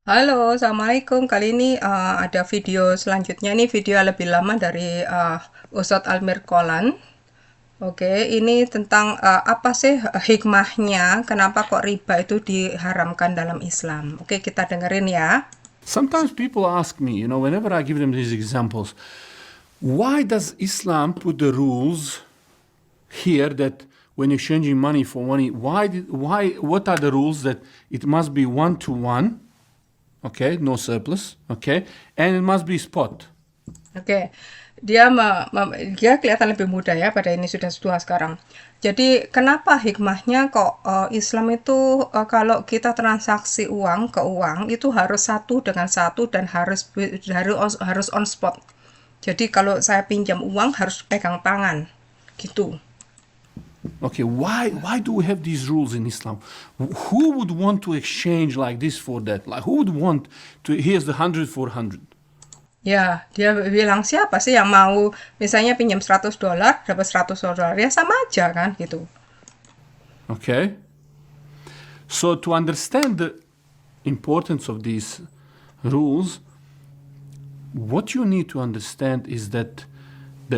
Halo, Assalamualaikum. Kali ini ada video selanjutnya. Ini video lebih lama dari Ustadz Almir Kolan. Oke, ini tentang apa sih hikmahnya, kenapa kok riba itu diharamkan dalam Islam. Oke, kita dengerin ya. Sometimes people ask me, whenever I give them these examples, why does Islam put the rules here that when you're changing money for money, what are the rules that it must be 1 to 1, okay, no surplus, okay, and it must be spot. Oke, dia kelihatan lebih muda ya, pada ini sudah tua sekarang. Jadi kenapa hikmahnya kok Islam itu kalau kita transaksi uang ke uang itu harus satu dengan satu dan harus on spot. Jadi kalau saya pinjam uang harus pegang tangan, gitu. Okay, why do we have these rules in Islam? Who would want to exchange like this for that? Like who would want to? Here's the 100 for 100. Ya, dia bilang siapa sih yang mau misalnya pinjam $100 dapat $100 ya sama aja kan gitu. Okay. So to understand the importance of these rules, what you need to understand is that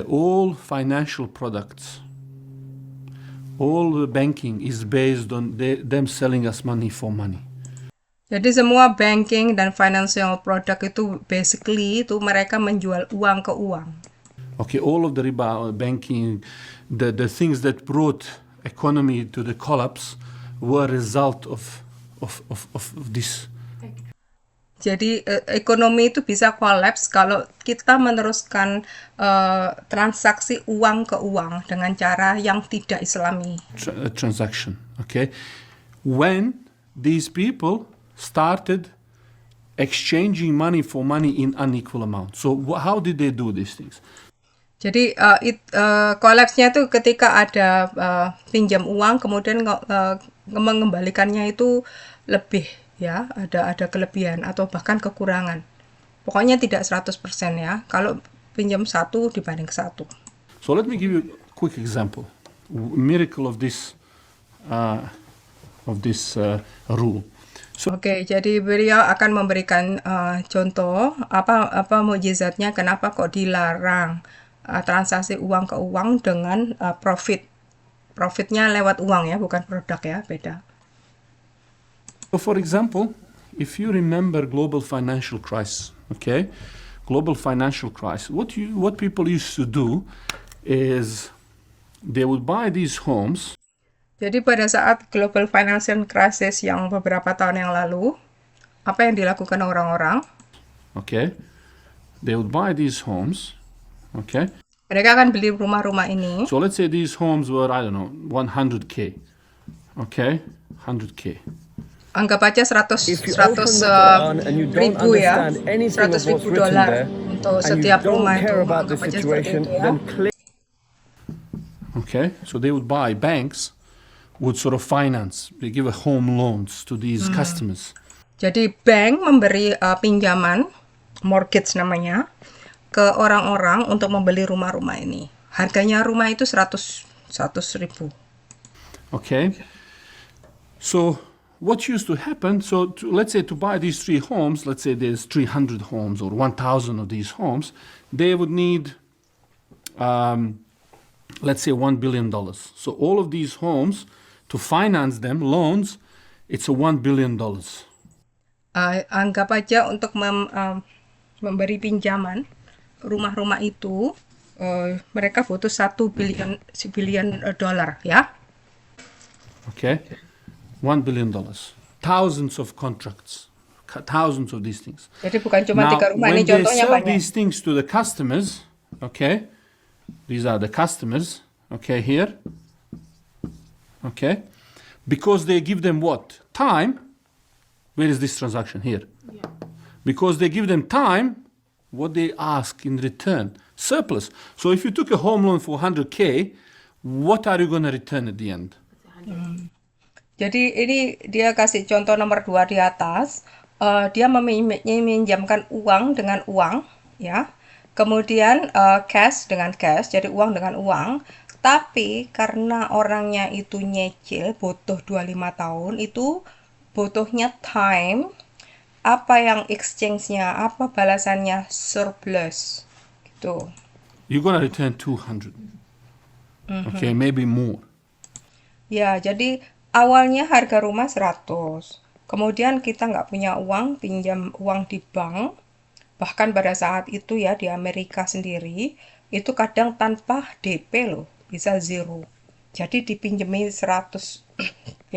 all financial products, all the banking is based on them selling us money for money. Jadi semua banking dan financial product itu basically itu mereka menjual uang ke uang. Okay, all of the riba banking, the things that brought economy to the collapse were a result of this. Jadi ekonomi itu bisa collapse kalau kita meneruskan transaksi uang ke uang dengan cara yang tidak Islami. Transaction, okay? When these people started exchanging money for money in unequal amounts. So how did they do these things? Jadi collapse-nya itu ketika ada pinjam uang kemudian mengembalikannya itu lebih ya, ada kelebihan atau bahkan kekurangan. Pokoknya tidak 100% ya. Kalau pinjam satu dibanding satu. So let me give you a quick example. Miracle of this rule. Oke, jadi beliau akan memberikan contoh apa mukjizatnya kenapa kok dilarang transaksi uang ke uang dengan profit. Profitnya lewat uang ya, bukan produk ya, beda. So for example, if you remember global financial crisis, okay? Global financial crisis, what people used to do is they would buy these homes. Jadi pada saat global financial crisis yang beberapa tahun yang lalu, apa yang dilakukan orang-orang? Okay, they would buy these homes. Okay. Mereka akan beli rumah-rumah ini. So let's say these homes were, I don't know, 100K. Okay, 100K. Anggap aja 100 ribu ya, 100 ribu dolar untuk setiap rumah itu. Anggap aja seperti itu ya. Okay, so they would buy, banks would sort of finance, they give a home loans to these customers. Jadi bank memberi pinjaman, mortgage namanya, ke orang-orang untuk membeli rumah-rumah ini. Harganya rumah itu 100 ribu. Okay, so what used to happen, so let's say to buy these 3 homes, let's say there's 300 homes or 1,000 of these homes, they would need, let's say $1 billion. So all of these homes, to finance them, loans, it's a $1 billion. Anggap aja untuk memberi pinjaman rumah-rumah itu, mereka butuh $1 billion ya. Okay, $1 billion. Thousands of contracts, thousands of these things. Jadi bukan cuma Now, 3 rumah, when ini they contohnya sell banyak. these things to the customers, okay, these are the customers, okay, here, okay, because they give them what? Time. Where is this transaction? Here. Yeah. Because they give them time, what they ask in return? Surplus. So if you took a home loan for 100K, what are you going to return at the end? Jadi ini dia kasih contoh nomor 2 di atas. Dia meminjamkan uang dengan uang, ya. Kemudian cash dengan cash, jadi uang dengan uang. Tapi karena orangnya itu nyicil, butuh 25 tahun, itu butuhnya time, apa yang exchange-nya, apa balasannya surplus gitu. You're gonna return 200. Okay, maybe more. Ya, jadi awalnya harga rumah 100. Kemudian kita nggak punya uang, pinjam uang di bank. Bahkan pada saat itu ya di Amerika sendiri, itu kadang tanpa DP loh, bisa zero. Jadi dipinjemi 100K,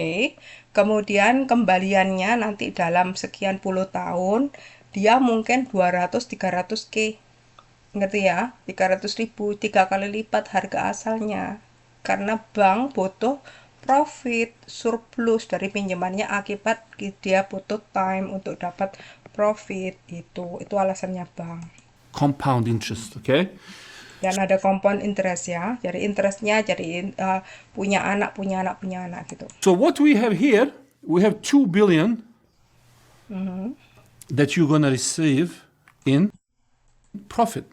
kemudian kembaliannya nanti dalam sekian puluh tahun, dia mungkin 200-300K. Ngerti ya? 300.000, 3 kali lipat harga asalnya. Karena bank butuh profit, surplus dari pinjamannya akibat dia butuh time untuk dapat profit. Itu alasannya bank. Compound interest, okay? Dan ada compound interest ya. Jadi interestnya jadi punya anak, punya anak, punya anak gitu. So what we have here, we have 2 billion that you're gonna receive in profit.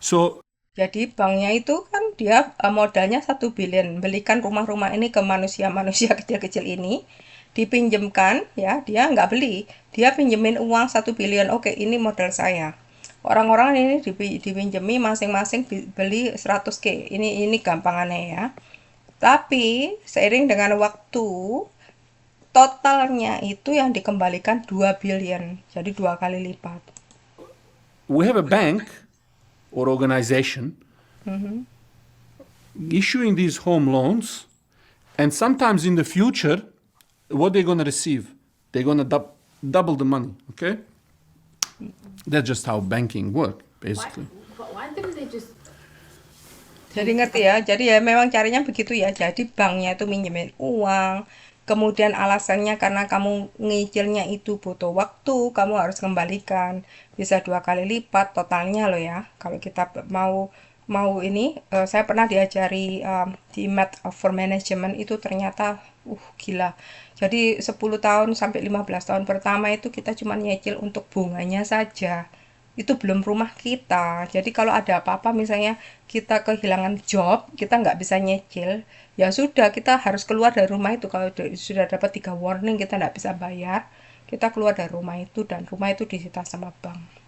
So Jadi banknya itu kan dia modalnya 1 billion, belikan rumah-rumah ini ke manusia-manusia kecil-kecil ini, dipinjemkan ya, dia nggak beli, dia pinjemin uang 1 billion, oke ini modal saya. Orang-orang ini dipinjemi masing-masing beli 100K, ini gampangannya ya. Tapi seiring dengan waktu, totalnya itu yang dikembalikan 2 billion, jadi 2 kali lipat. we have a bank or organization issuing these home loans, and sometimes in the future, what they're gonna receive, they're gonna double the money, okay? That's just how banking work, basically. Why didn't they just Jadi ngerti ya, jadi ya memang caranya begitu ya. Jadi banknya itu minjemin uang, kemudian alasannya karena kamu ngicilnya itu butuh waktu, kamu harus kembalikan. Bisa 2 kali lipat totalnya loh ya. Kalau kita mau ini, saya pernah diajari di Math for Management itu ternyata gila. Jadi 10 tahun sampai 15 tahun pertama itu kita cuma nyicil untuk bunganya saja. Itu belum rumah kita. Jadi kalau ada apa-apa misalnya kita kehilangan job, kita nggak bisa nyicil, ya sudah kita harus keluar dari rumah itu. Kalau sudah dapat 3 warning kita nggak bisa bayar, kita keluar dari rumah itu dan rumah itu disita sama bank.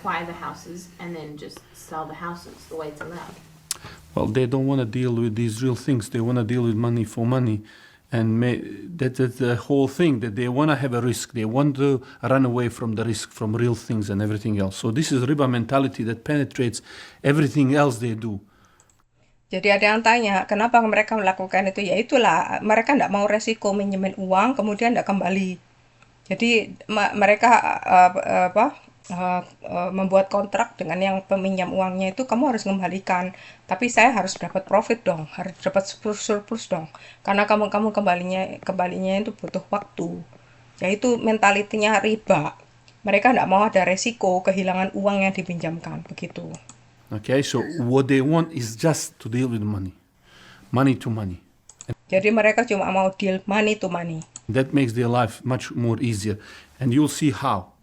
acquire the houses and then just sell the houses the way it's allowed? Well, they don't want to deal with these real things. They want to deal with money for money. And that's the whole thing, that they want to have a risk. They want to run away from the risk, from real things and everything else. So this is riba mentality that penetrates everything else they do. Jadi ada yang tanya, kenapa mereka melakukan itu? Ya itulah, mereka nggak mau resiko minjemin uang, kemudian nggak kembali. Jadi mereka membuat kontrak dengan yang peminjam uangnya itu, kamu harus kembalikan. Tapi saya harus dapat profit dong, harus dapat surplus dong. Karena kamu kembalinya itu butuh waktu. Ya itu mentalitinya riba. Mereka nggak mau ada resiko kehilangan uang yang dipinjamkan, begitu. Okay, so what they want is just to deal with money. Money to money. Jadi mereka cuma mau deal money to money. That makes their life much more easier. And you'll see how.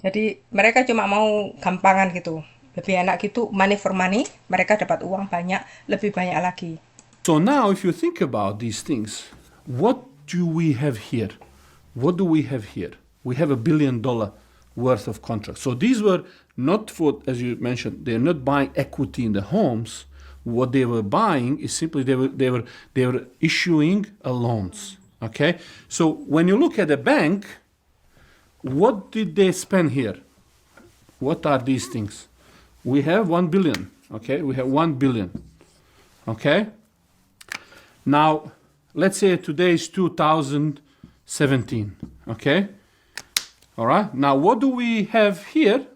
Jadi mereka cuma mau gampangan gitu. Lebih enak gitu, money for money, mereka dapat uang banyak, lebih banyak lagi. So now if you think about these things, what do we have here? What do we have here? We have $1 billion worth of contracts. So these were not for, as you mentioned, they're not buying equity in the homes. What they were buying is simply they were issuing loans. Okay? So when you look at a bank, what did they spend here? What are these things? We have 1 billion. Okay? We have 1 billion. Okay? Now, let's say today is 2017. Okay? All right? Now, what do we have here?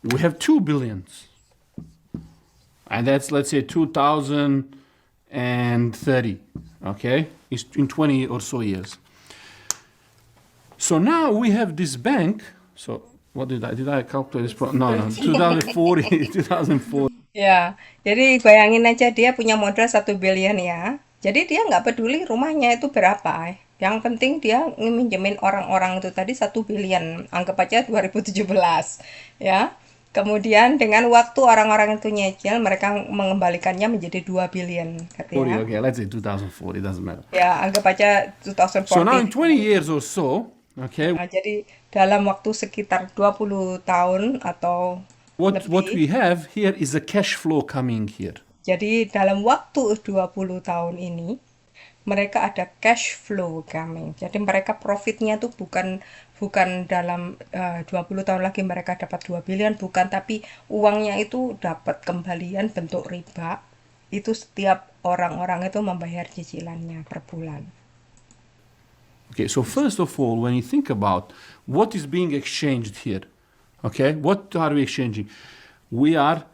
We have 2 billions. And that's, let's say, 2030. Okay? It's in 20 or so years. So now we have this bank. So what did I calculate this? No, 2040, 2040. Ya, jadi bayangin aja dia punya modal 1 billion ya. Jadi dia nggak peduli rumahnya itu berapa. Yang penting dia minjemin orang-orang itu tadi 1 billion. Anggap aja 2017. Ya. Kemudian dengan waktu orang-orang itu nyicil, mereka mengembalikannya menjadi 2 billion. 40, okay, let's say 2040, it doesn't matter. Ya, anggap aja 2040. So now in 20 years or so, Okay, Jadi dalam waktu sekitar 20 tahun atau what lebih. we have here is a cash flow coming here. Jadi dalam waktu 20 tahun ini mereka ada cash flow coming. Jadi mereka profitnya tuh bukan bukan dalam 20 tahun lagi mereka dapat 2 bilion, bukan, tapi uangnya itu dapat kembalian bentuk riba. Itu setiap orang-orang itu membayar cicilannya per bulan. Okay, so first of all, when you think about what is being exchanged here, okay, what are we exchanging? We are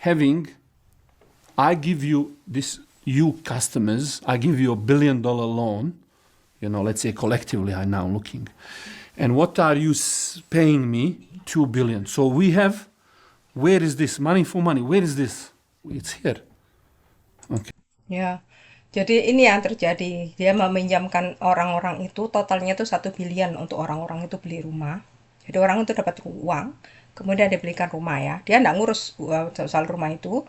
having, I give you this, you customers, I give you $1 billion loan, you know, let's say collectively, I'm now looking. And what are you paying me? 2 billion. So we have, where is this? Money for money. Where is this? It's here. Okay. Ya, jadi ini yang terjadi. Dia meminjamkan orang-orang itu, totalnya itu 1 bilion untuk orang-orang itu beli rumah. Jadi orang itu dapat uang, kemudian dia belikan rumah ya. Dia nggak ngurus soal rumah itu,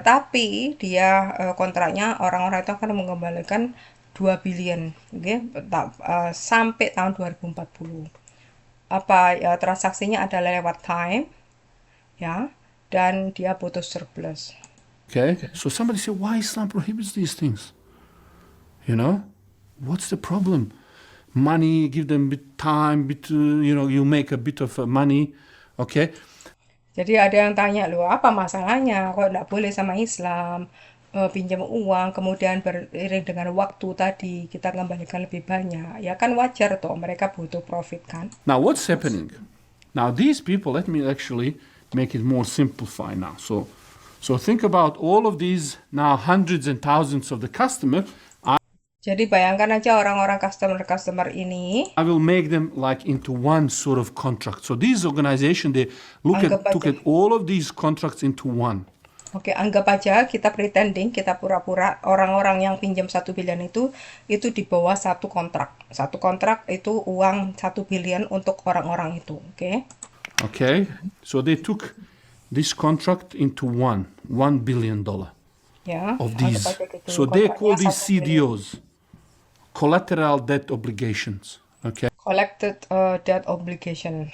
tapi dia kontraknya orang-orang itu akan mengembalikan 2 bilion, okay? Sampai tahun 2040. Transaksinya adalah lewat time, ya, dan dia butuh surplus. Okay. So somebody say, why Islam prohibits these things? You know, what's the problem? Money, give them bit time, you know, you make a bit of money. Okay. Jadi ada yang tanya, loh apa masalahnya? Kok nggak boleh sama Islam? Pinjam uang, kemudian beriring dengan waktu tadi kita kembalikan lebih banyak. Ya kan wajar toh, mereka butuh profit kan? Now, what's happening? Now, these people, let me actually make it more simplified now. So think about all of these now hundreds and thousands of the customer. Jadi bayangkan aja orang-orang customer ini. I will make them like into one sort of contract. So these organizations, they took at all of these contracts into one. Oke, anggap aja kita pretending, kita pura-pura orang-orang yang pinjam 1 bilion itu di bawah satu kontrak. Satu kontrak itu uang 1 bilion untuk orang-orang itu, oke? Okay, so they took this contract into $1 billion Ya, of anggap these. aja gitu. So they call Kontraknya these 1 bilion. CDOs, collateral debt obligations. Okay. Collected debt obligation.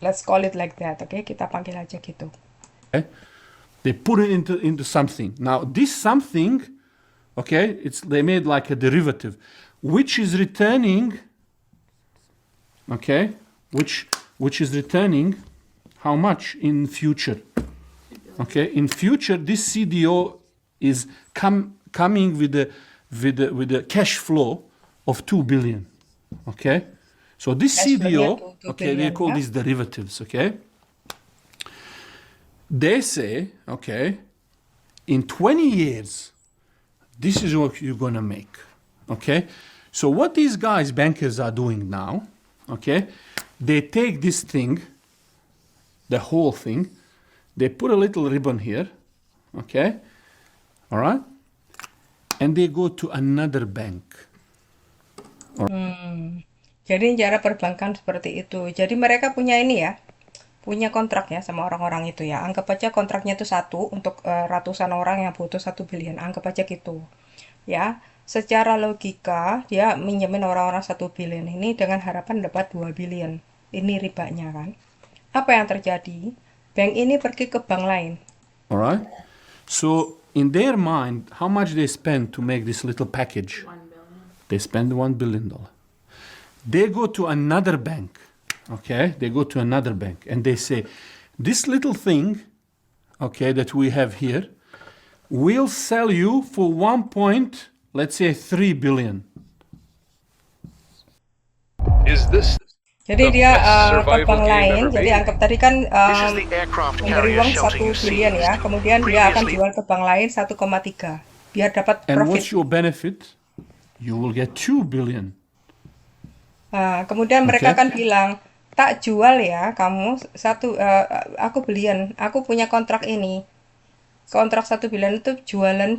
Let's call it like that, oke? Kita panggil aja gitu. Okay. They put it into something. Now this something, okay, they made like a derivative, which is returning, okay, which is returning how much in future? Okay, in future this CDO is coming with the cash flow of 2 billion. Okay, so this Cash CDO, flow 2 okay, they billion, call yeah. these derivatives. Okay. They say, okay, in 20 years, this is what you're going to make. Okay? So, what these guys, bankers, are doing now, okay, they take this thing, the whole thing, they put a little ribbon here, okay, all right, and they go to another bank. Jadi cara perbankan seperti itu. Jadi mereka punya ini ya, punya kontrak ya sama orang-orang itu ya. Anggap aja kontraknya itu satu untuk ratusan orang yang butuh 1 bilion. Anggap aja gitu. Ya, secara logika dia minjemin orang-orang 1 bilion ini dengan harapan dapat 2 bilion. Ini ribanya kan. Apa yang terjadi? Bank ini pergi ke bank lain. Alright? So, in their mind, how much they spend to make this little package? 1 billion. They spend $1 billion. They go to another bank. Okay, they go to another bank and they say, this little thing, okay, that we have here, we'll sell you for let's say 3 billion. Is this Jadi the dia best ke survival bank game lain. ever Jadi made? anggap tadi kan This is the aircraft memberi carrier uang 1 shelter you bilion ya, seized. kemudian dia akan Previously- jual ke bank lain 1,3 biar dapat And profit. what's your benefit? You will get 2 billion. Nah, kemudian mereka Oke. akan bilang, tak jual ya kamu aku belian, aku punya kontrak ini. Kontrak 1 bilion itu jualan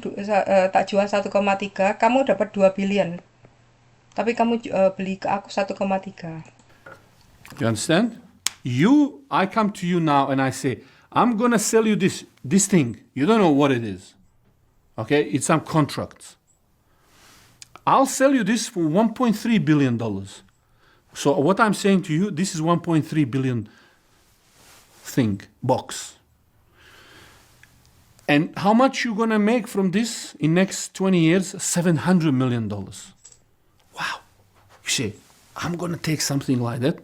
tak jual 1,3, kamu dapat 2 bilion. Tapi kamu beli ke aku 1,3. You understand? I come to you now and I say, I'm going to sell you this thing. You don't know what it is. Okay? It's some contracts. I'll sell you this for $1.3 billion. So what I'm saying to you, this is 1.3 billion thing, box. And how much you gonna make from this in next 20 years? $700 million. Wow. You say, I'm gonna take something like that.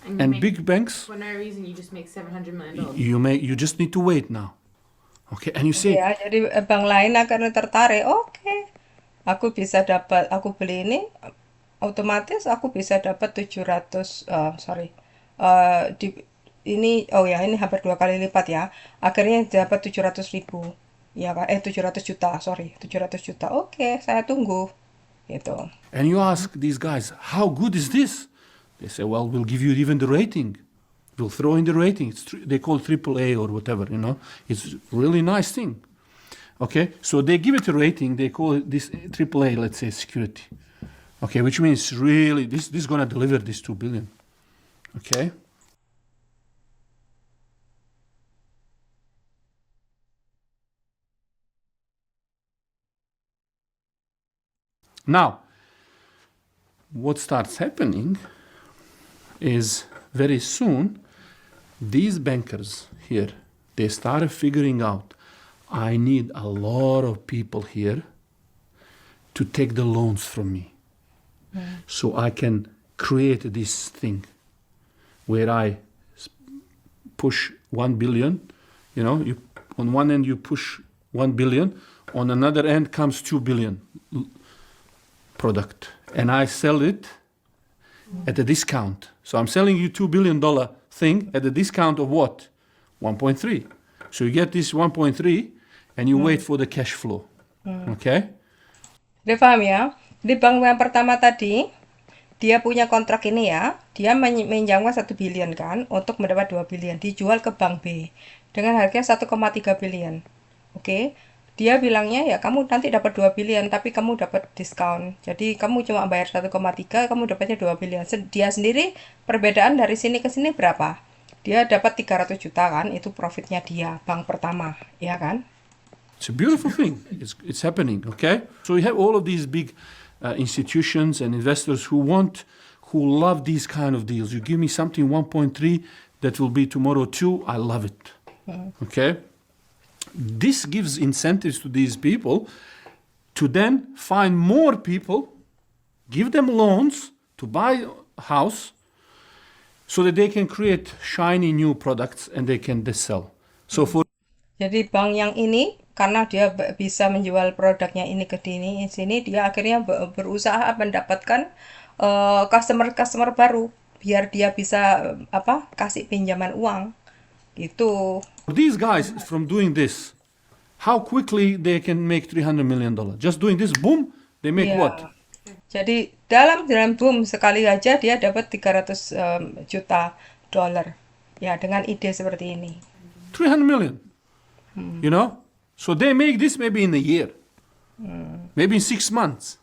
And you And make, big banks, for no reason, you just make $700 million. you just need to wait now. Okay, and you say, Ya, jadi bank lain akan tertarik. Oke, aku bisa dapat, aku beli ini, otomatis aku bisa dapat 700, sorry, di ini, oh ya, ini hampir 2 kali lipat ya. Akhirnya dapat 700.000, ya kan? 700 juta, sorry, 700 juta. Oke, saya tunggu, gitu. and you ask these guys, how good is this? They say, well, we'll give you even the rating. We'll throw in the rating. They call AAA or whatever, you know. It's really nice thing. Okay, so they give it a rating. They call it this AAA, let's say, security. Okay, which means really this is gonna deliver this 2 billion. Okay. Now, what starts happening is very soon these bankers here, they started figuring out, I need a lot of people here to take the loans from me. So I can create this thing where I push 1 billion, you know, on one end you push 1 billion, on another end comes 2 billion product, and I sell it at a discount. So I'm selling you $2 billion thing at a discount of what? 1.3. So you get this 1.3 and you wait for the cash flow. Okay? Udah paham ya? Di bank yang pertama tadi, dia punya kontrak ini ya, dia menjangkau 1 billion kan, untuk mendapat 2 billion, dijual ke bank B dengan harga 1,3 billion. Oke, dia bilangnya ya kamu nanti dapat 2 billion, tapi kamu dapat diskon. Jadi kamu cuma bayar 1,3, kamu dapatnya 2 billion. Dia sendiri perbedaan dari sini ke sini berapa? Dia dapat 300 juta kan, itu profitnya dia, bank pertama, ya kan? It's a beautiful thing. It's happening, okay? So you have all of these big institutions and investors who love these kind of deals. You give me something 1.3 that will be tomorrow 2, I love it, okay? This gives incentives to these people to then find more people, give them loans to buy a house so that they can create shiny new products and they can sell. So for Jadi bank yang ini, karena dia bisa menjual produknya ini ke sini, dia akhirnya berusaha mendapatkan customer baru, biar dia bisa kasih pinjaman uang, gitu. these guys from doing this, how quickly they can make $300 million? Just doing this, boom, they make Iya. what? Jadi dalam boom sekali aja dia dapat 300 juta dolar. Ya, dengan ide seperti ini. 300 million. You know? So they make this maybe in a year, maybe in 6 months,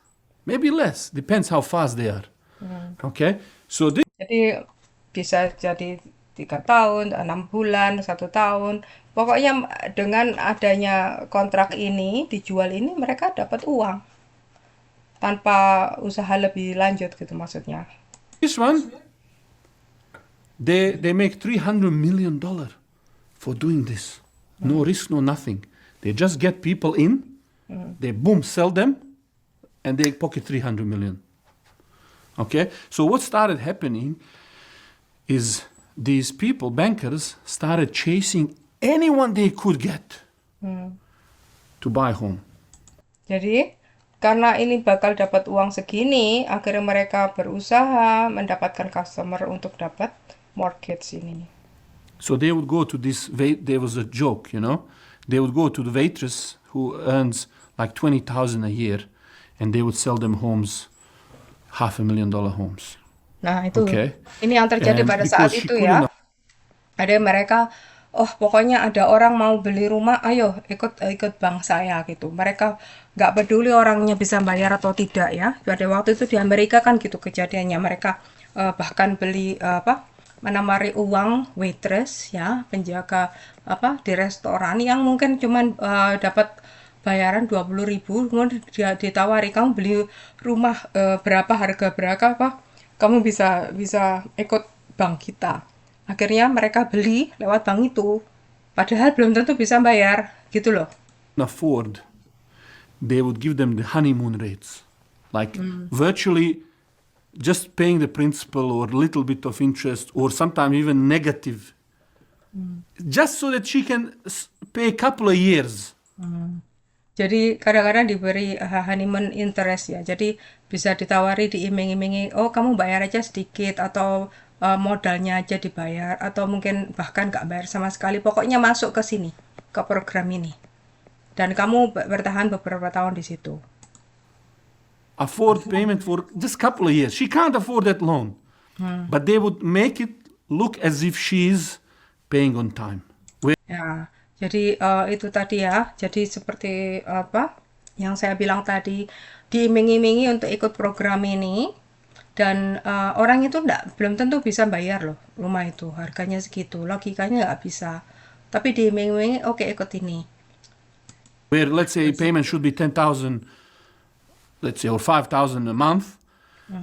maybe less, depends how fast they are. Okay? So this Jadi bisa jadi 3 tahun, 6 bulan, 1 tahun. Pokoknya dengan adanya kontrak ini, dijual ini, mereka dapat uang. Tanpa usaha lebih lanjut gitu maksudnya. one, they make $300 million for doing this. No risk, no nothing. They just get people in, they boom, sell them, and they pocket 300 million. Okay? So what started happening is these people, bankers, started chasing anyone they could get to buy home. Jadi karena ini bakal dapat uang segini, akhirnya mereka berusaha mendapatkan customer untuk dapat mortgage ini. So they would go to this, there was a joke, you know. They would go to the waitress who earns like 20,000 a year, and they would sell them homes, $500,000 homes. Nah itu, Okay. ini yang terjadi And pada saat because she itu couldn't ya. Ada mereka, oh pokoknya ada orang mau beli rumah, ayo ikut bank saya gitu. Mereka nggak peduli orangnya bisa bayar atau tidak ya. Pada waktu itu di Amerika kan gitu kejadiannya. Mereka bahkan beli menamari uang waitress ya, penjaga di restoran yang mungkin cuman dapat bayaran 20.000, kemudian dia ditawari kamu beli rumah berapa, harga berapa kamu bisa bisa ikut bank kita. Akhirnya mereka beli lewat bank itu, padahal belum tentu bisa bayar, gitu loh. Afford, they would give them the honeymoon rates, like virtually just paying the principal or little bit of interest or sometimes even negative, just so that she can pay a couple of years. Jadi kadang-kadang diberi honeymoon interest ya. Jadi bisa ditawari, diiming-imingi, oh kamu bayar aja sedikit atau modalnya aja dibayar atau mungkin bahkan nggak bayar sama sekali. Pokoknya masuk ke sini, ke program ini. Dan kamu bertahan beberapa tahun di situ. Afford payment for just couple of years. She can't afford that loan, but they would make it look as if she's paying on time. Ya, jadi itu tadi ya. Jadi seperti apa yang saya bilang tadi, diiming-imingi untuk ikut program ini dan orang itu belum tentu bisa bayar loh rumah itu harganya segitu, logikanya nggak bisa. Tapi diiming-imingi, oke ikut ini. Where let's say payment should be 10,000, let's say, or 5,000 a month.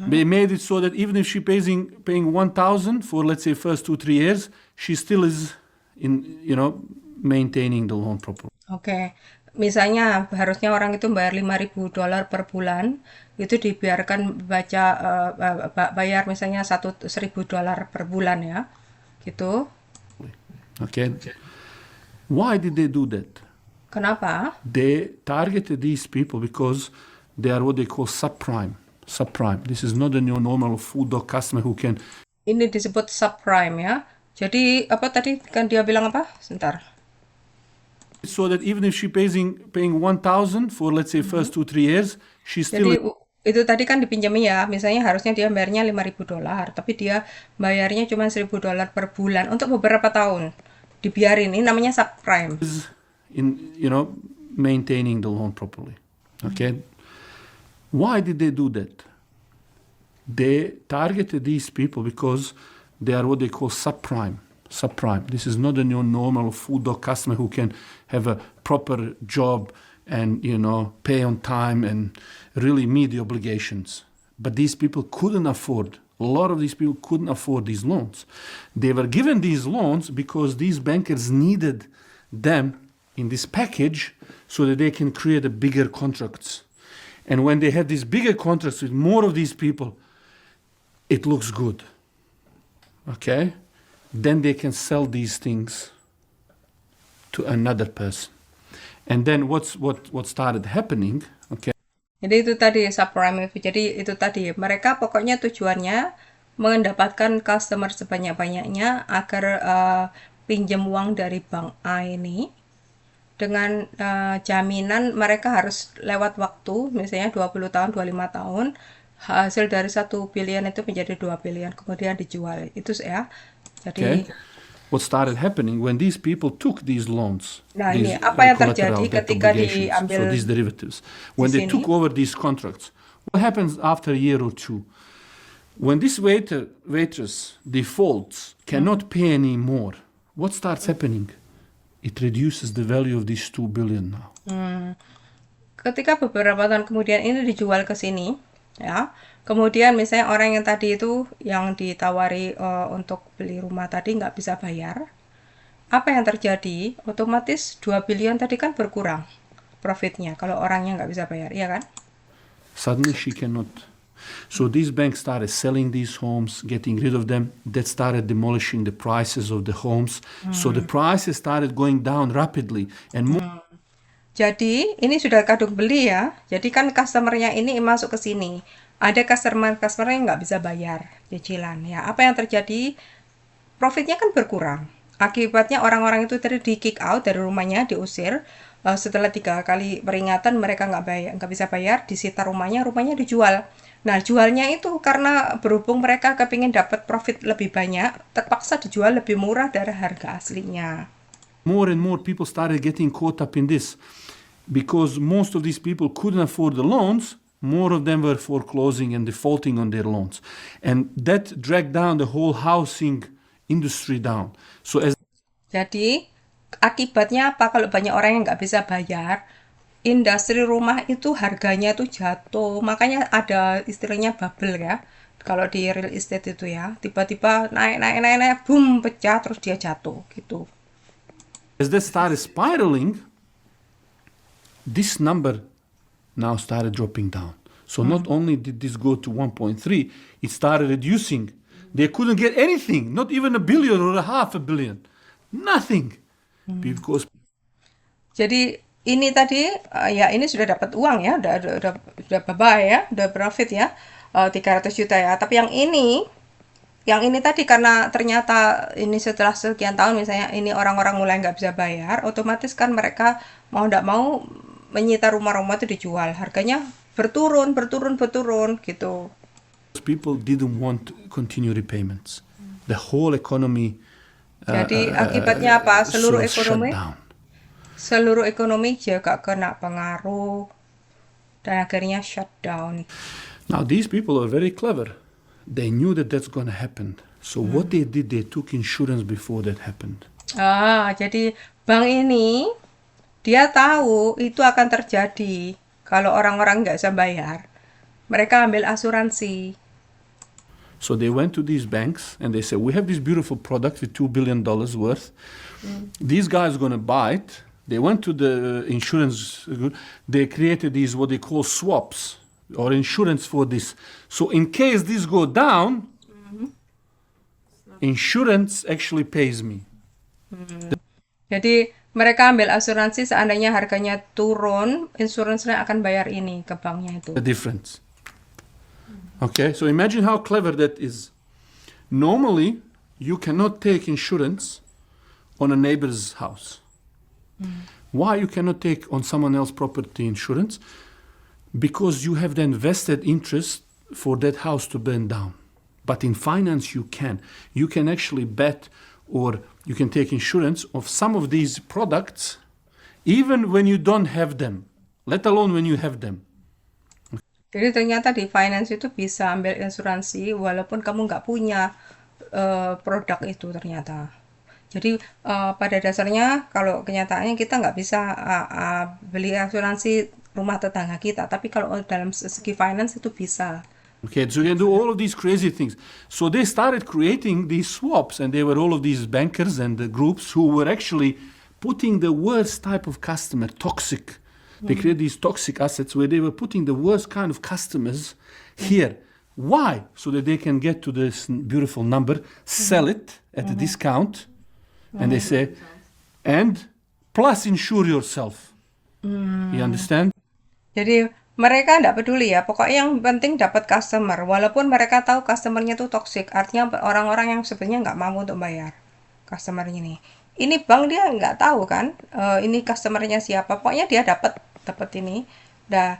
They made it so that even if she paying 1,000 for let's say first 2-3 years, she still is maintaining the loan properly. Oke. Misalnya harusnya orang itu bayar $5.000 per bulan, itu dibiarkan bayar misalnya $1.000 per bulan ya. Gitu. Okay. Why did they do that? Kenapa? They targeted these people because they are what they call subprime. Subprime. This is not a normal food dog customer who can. Ini disebut subprime ya. Jadi apa tadi kan dia bilang apa? Sebentar. So that even if she paying 1,000 for let's say first 2-3 years, she still. Jadi itu tadi kan dipinjami ya. Misalnya harusnya dia bayarnya $5.000, tapi dia bayarnya cuma $1.000 per bulan untuk beberapa tahun. Dibiarin. Ini namanya subprime. Is maintaining the loan properly. Okay. Why did they do that? They targeted these people because they are what they call subprime. Subprime. This is not a normal food dog customer who can have a proper job and pay on time and really meet the obligations. But these people couldn't afford. A lot of these people couldn't afford these loans. They were given these loans because these bankers needed them in this package so that they can create a bigger contracts. And when they have these bigger contracts with more of these people, it looks good. Okay? Then they can sell these things to another person. And then what started happening, okay? Jadi itu tadi subprime itu. Jadi itu tadi mereka pokoknya tujuannya mendapatkan customer sebanyak-banyaknya agar pinjam uang dari bank A ini dengan jaminan mereka harus lewat waktu misalnya 20 tahun, 25 tahun, hasil dari 1 billion itu menjadi 2 billion kemudian dijual. Itu ya. Jadi Okay. What started happening when these people took these loans, Nah, these ini apa yang collateral terjadi debt ketika obligations, diambil so these derivatives, when they sini? took over these contracts, what happens after a year or two? When this waitress defaults, cannot pay any more, what starts happening? It reduces the value of these 2 billion now. Ketika beberapa tahun kemudian ini dijual ke sini, ya. Kemudian misalnya orang yang tadi itu yang ditawari untuk beli rumah tadi nggak bisa bayar. Apa yang terjadi? Otomatis 2 billion tadi kan berkurang profitnya kalau orangnya nggak bisa bayar, iya kan? Suddenly she cannot. So these banks started selling these homes, getting rid of them. That started demolishing the prices of the homes. So the prices started going down rapidly and more. Jadi ini sudah kadung beli ya. Jadi kan customernya ini masuk ke sini. Ada customer yang nggak bisa bayar cicilan ya. Apa yang terjadi? Profitnya kan berkurang. Akibatnya orang-orang itu tadi di kick out dari rumahnya, diusir. Setelah 3 kali peringatan mereka nggak bisa bayar, disita rumahnya dijual. Nah jualnya itu karena berhubung mereka kepingin dapat profit lebih banyak, terpaksa dijual lebih murah dari harga aslinya. More and more people started getting caught up in this because most of these people couldn't afford the loans. More of them were foreclosing and defaulting on their loans. And that dragged down the whole housing industry down. So as Jadi akibatnya apa kalau banyak orang yang nggak bisa bayar, industri rumah itu harganya tuh jatuh. Makanya ada istilahnya bubble ya. Kalau di real estate itu ya, tiba-tiba naik, boom, pecah, terus dia jatuh gitu. As that started spiraling, this number now started dropping down. So not only did this go to 1.3, it started reducing. They couldn't get anything, not even $1 billion or $500 million. Nothing. Because Jadi ini tadi ya ini sudah dapat uang ya, udah bye ya, udah profit ya, 300 juta ya. Tapi yang ini tadi karena ternyata ini setelah sekian tahun misalnya ini orang-orang mulai nggak bisa bayar, otomatis kan mereka mau nggak mau menyita rumah-rumah itu dijual, harganya berturun gitu. people didn't want to continue repayments. The whole economy Jadi akibatnya apa? sort of shut down. Seluruh ekonomi juga kena pengaruh dan akhirnya shutdown. Now these people are very clever. They knew that that's going to happen. So what they did, they took insurance before that happened. Jadi bank ini dia tahu itu akan terjadi kalau orang-orang nggak bisa bayar. Mereka ambil asuransi. So they went to these banks and they said, we have this beautiful product with $2 billion worth. These guys are going to buy it. They went to the insurance, they created these what they call swaps or insurance for this. So in case this go down, insurance actually pays me. Jadi mereka ambil asuransi seandainya harganya turun, insuransinya akan bayar ini ke banknya itu. The difference. Okay, so imagine how clever that is. Normally, you cannot take insurance on a neighbor's house. Why you cannot take on someone else's property insurance? Because you have then vested interest for that house to burn down. But in finance, you can. You can actually bet or you can take insurance of some of these products even when you don't have them, let alone when you have them. Jadi ternyata di finance itu bisa ambil insuransi walaupun kamu nggak punya produk itu ternyata. Jadi pada dasarnya kalau kenyataannya kita nggak bisa beli asuransi rumah tetangga kita, tapi kalau dalam segi finance itu bisa. Okay, so you can do all of these crazy things. So they started creating these swaps, and they were all of these bankers and the groups who were actually putting the worst type of customer, toxic. They created these toxic assets where they were putting the worst kind of customers here. Why? So that they can get to this beautiful number, sell it at a discount, and they say, and plus insure yourself. You understand? Jadi mereka nggak peduli ya, pokoknya yang penting dapat customer, walaupun mereka tahu customernya tuh toxic, artinya orang-orang yang sebenarnya nggak mampu untuk bayar customernya ini. Ini bank dia nggak tahu kan, ini customernya siapa, pokoknya dia dapat ini. Nah,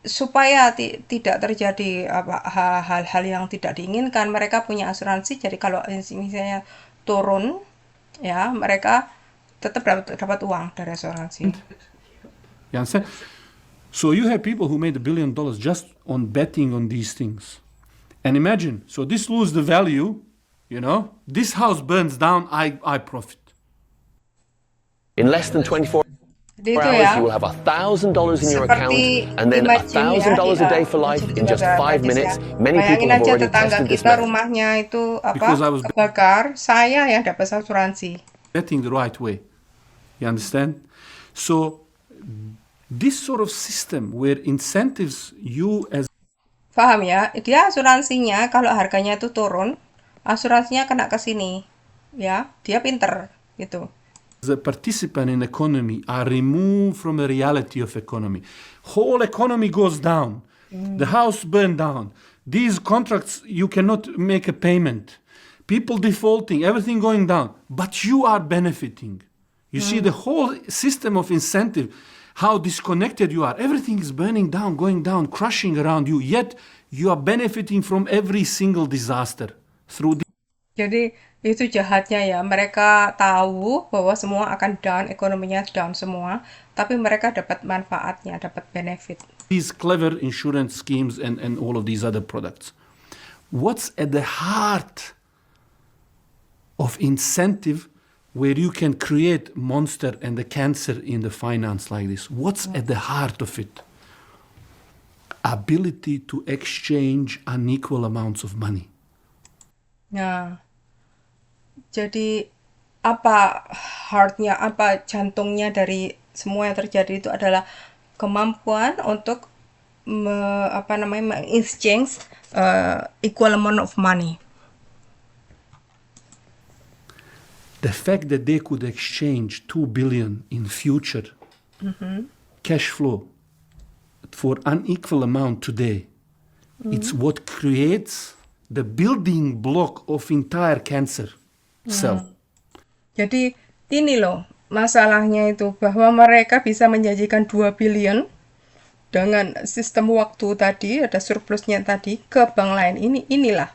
supaya tidak terjadi hal-hal yang tidak diinginkan, mereka punya asuransi. Jadi kalau misalnya turun, ya mereka tetap dapat uang dari asuransi. You understand? So you have people who made $1 billion just on betting on these things. And imagine, so this lose the value, you know, this house burns down, I profit. In less than 24 Jadi itu hours, ya, you will have $1,000 in your account, seperti and then imagine ya, $1,000 a day for life in just 5 minutes. Many people bayangin have aja already tetangga tested this kita method. rumahnya itu Because I was kebakar, saya yang dapat asuransi. Betting the right way. You understand? So this sort of system where incentives you as Paham ya? Dia asuransinya kalau harganya itu turun, asuransinya kena ke sini. Ya, dia pinter gitu. a participant in economy are removed from the reality of economy. Whole economy goes down. The house burned down. These contracts, you cannot make a payment. People defaulting, everything going down. But you are benefiting. You see the whole system of incentive, how disconnected you are. Everything is burning down, going down, crushing around you. Yet you are benefiting from every single disaster through Jadi itu jahatnya ya, mereka tahu bahwa semua akan down, ekonominya down semua, tapi mereka dapat manfaatnya, dapat benefit. these clever insurance schemes and all of these other products. What's at the heart of incentive where you can create monster and the cancer in the finance like this? What's at the heart of it? ability to exchange unequal amounts of money. Nah, jadi apa heartnya, apa jantungnya dari semua yang terjadi itu adalah kemampuan untuk exchange equal amount of money. The fact that they could exchange 2 billion in future cash flow for unequal amount today, it's what creates the building block of entire cancer cell. Jadi ini loh masalahnya itu, bahwa mereka bisa menjanjikan 2 billion dengan sistem waktu tadi, ada surplusnya tadi ke bank lain. Inilah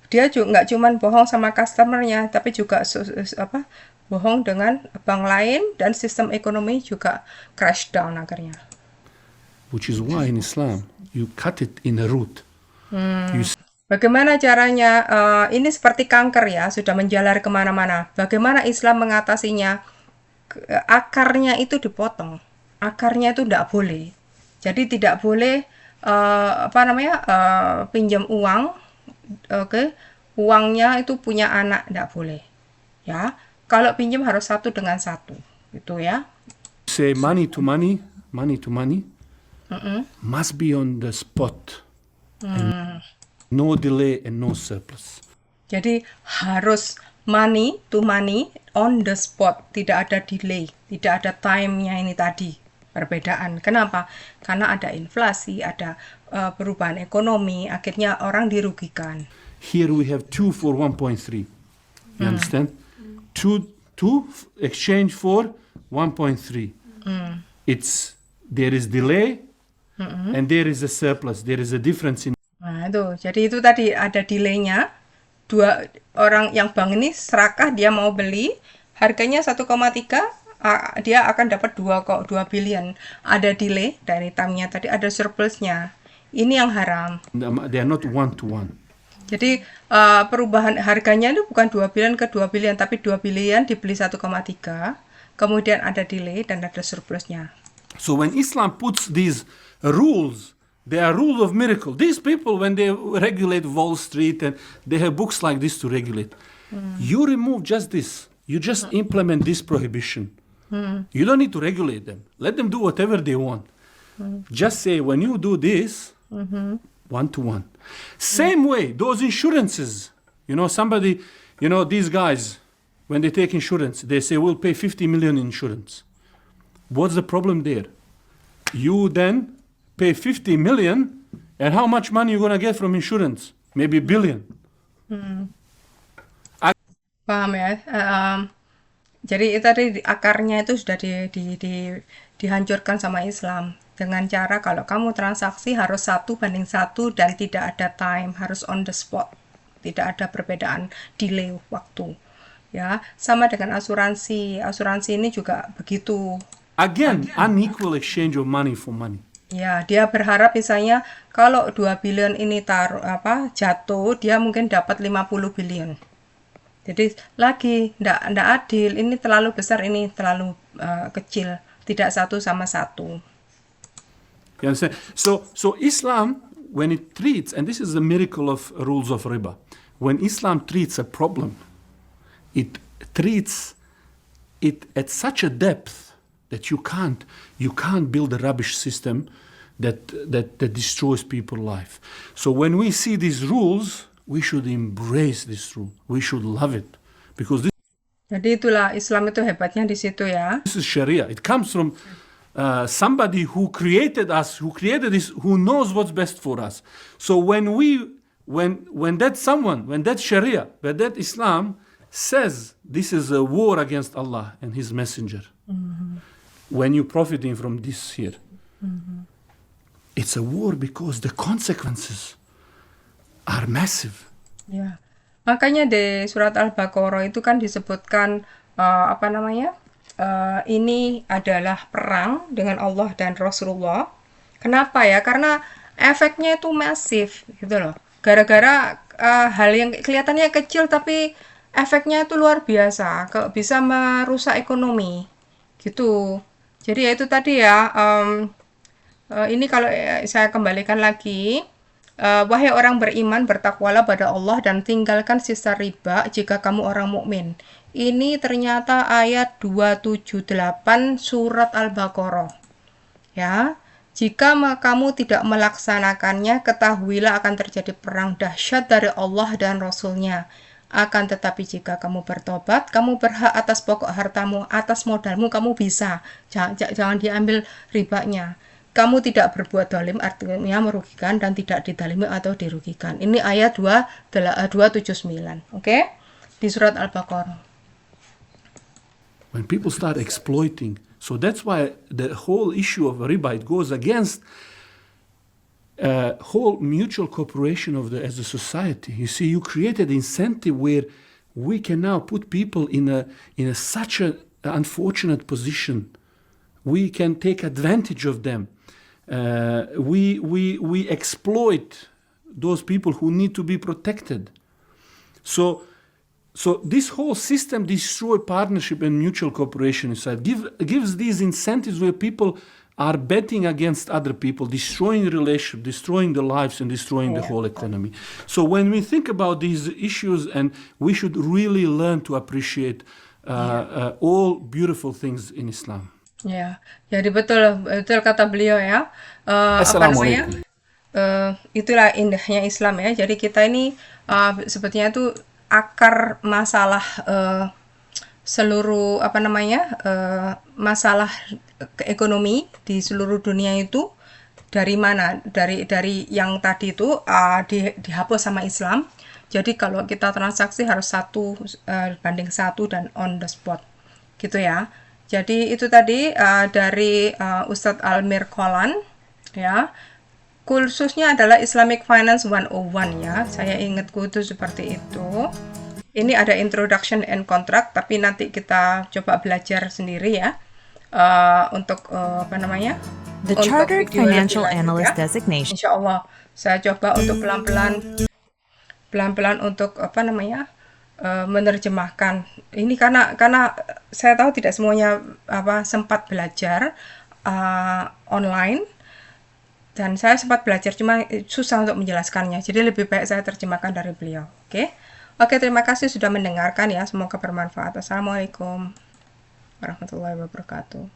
dia juga nggak cuman bohong sama customernya, tapi juga bohong dengan bank lain, dan sistem ekonomi juga crash down akhirnya. Which is why in Islam you cut it in a root. Bagaimana caranya? Ini seperti kanker ya, sudah menjalar kemana-mana. Bagaimana Islam mengatasinya? Akarnya itu dipotong. Akarnya itu tidak boleh. Jadi tidak boleh pinjam uang. Uangnya itu punya anak, tidak boleh. Ya, kalau pinjam harus satu dengan satu, gitu ya. Say money to money must be on the spot. And no delay and no surplus. Jadi harus money to money on the spot, tidak ada delay, tidak ada time-nya ini tadi. Perbedaan. Kenapa? Karena ada inflasi, ada perubahan ekonomi, akhirnya orang dirugikan. Here we have 2 for 1.3. You understand? Two exchange for 1.3. There is delay and there is a surplus. There is a difference in. Nah, itu. Jadi itu tadi ada delay-nya. Dua orang yang bank ini serakah, dia mau beli, harganya 1,3, dia akan dapat 2 billion. Ada delay dari time-nya tadi, ada surplusnya. Ini yang haram. They are not one to one. Jadi perubahan harganya itu bukan 2 billion ke 2 billion, tapi 2 billion dibeli 1,3, kemudian ada delay dan ada surplusnya. So when Islam puts these rules, they are rules of miracle. These people, when they regulate Wall Street, and they have books like this to regulate, you remove just this. You just implement this prohibition. You don't need to regulate them. Let them do whatever they want. Just say, when you do this, 1 to 1. Same way, those insurances. Somebody, these guys, when they take insurance, they say, we'll pay 50 million insurance. What's the problem there? You then pay 50 million, and how much money you're going to get from insurance? Maybe $1 billion. Paham ya? Jadi itu tadi akarnya itu sudah dihancurkan sama Islam. Dengan cara kalau kamu transaksi harus 1:1 dan tidak ada time, harus on the spot. Tidak ada perbedaan delay waktu. Ya, sama dengan asuransi. Asuransi ini juga begitu. Again, unequal exchange of money for money. Ya, dia berharap misalnya kalau 2 billion ini jatuh, dia mungkin dapat 50 billion. Jadi lagi ndak adil, ini terlalu besar, ini terlalu kecil, tidak satu sama satu. You understand? So Islam, when it treats, and this is the miracle of rules of riba, when Islam treats a problem, it treats it at such a depth that you can't build a rubbish system that destroys people's life. So when we see these rules, we should embrace this rule. We should love it, because Jadi itulah Islam itu hebatnya di situ ya. this is Sharia. It comes from somebody who created us, who created this, who knows what's best for us. So when that Sharia, when that Islam says this is a war against Allah and His Messenger, when you're profiting from this here, it's a war because the consequences are massive. Ya. Makanya di surat Al-Baqarah itu kan disebutkan ini adalah perang dengan Allah dan Rasulullah. Kenapa ya? Karena efeknya itu masif gitu loh. Gara-gara hal yang kelihatannya kecil tapi efeknya itu luar biasa, bisa merusak ekonomi gitu. Jadi ya itu tadi ya, Ini kalau saya kembalikan lagi, wahai orang beriman, bertakwalah pada Allah dan tinggalkan sisa riba jika kamu orang mukmin. Ini ternyata ayat 278 surat Al-Baqarah. Ya, jika kamu tidak melaksanakannya, ketahuilah akan terjadi perang dahsyat dari Allah dan Rasul-Nya. Akan tetapi jika kamu bertobat, kamu berhak atas pokok hartamu, atas modalmu kamu bisa. Jangan diambil ribanya. Kamu tidak berbuat zalim, artinya merugikan dan tidak didalimi atau dirugikan. Ini ayat 279, oke? Di surat Al-Baqarah. When people start exploiting, so that's why the whole issue of riba, it goes against whole mutual cooperation as a society. You see, you created incentive where we can now put people in such an unfortunate position. We can take advantage of them. We exploit those people who need to be protected. So this whole system destroys partnership and mutual cooperation inside. Gives these incentives where people are betting against other people, destroying relationship, destroying the lives, and destroying the whole economy. So when we think about these issues, and we should really learn to appreciate all beautiful things in Islam. Ya, jadi betul kata beliau ya. Assalamualaikum. Itulah indahnya Islam ya. Jadi kita ini sebetulnya itu akar masalah seluruh masalah ekonomi di seluruh dunia itu dari mana? Dari yang tadi itu dihapus sama Islam. Jadi kalau kita transaksi harus 1 banding 1 dan on the spot, gitu ya. Jadi itu tadi dari Ustadz Almir Kolan ya. Kursusnya adalah Islamic Finance 101 ya. Saya ingatku itu seperti itu. Ini ada introduction and contract, tapi nanti kita coba belajar sendiri ya. Untuk The Chartered Financial Analyst Designation. Insya Allah saya coba untuk pelan-pelan untuk menerjemahkan ini karena saya tahu tidak semuanya sempat belajar online, dan saya sempat belajar cuma susah untuk menjelaskannya, jadi lebih baik saya terjemahkan dari beliau. Oke, terima kasih sudah mendengarkan ya, semoga bermanfaat. Assalamualaikum warahmatullahi wabarakatuh.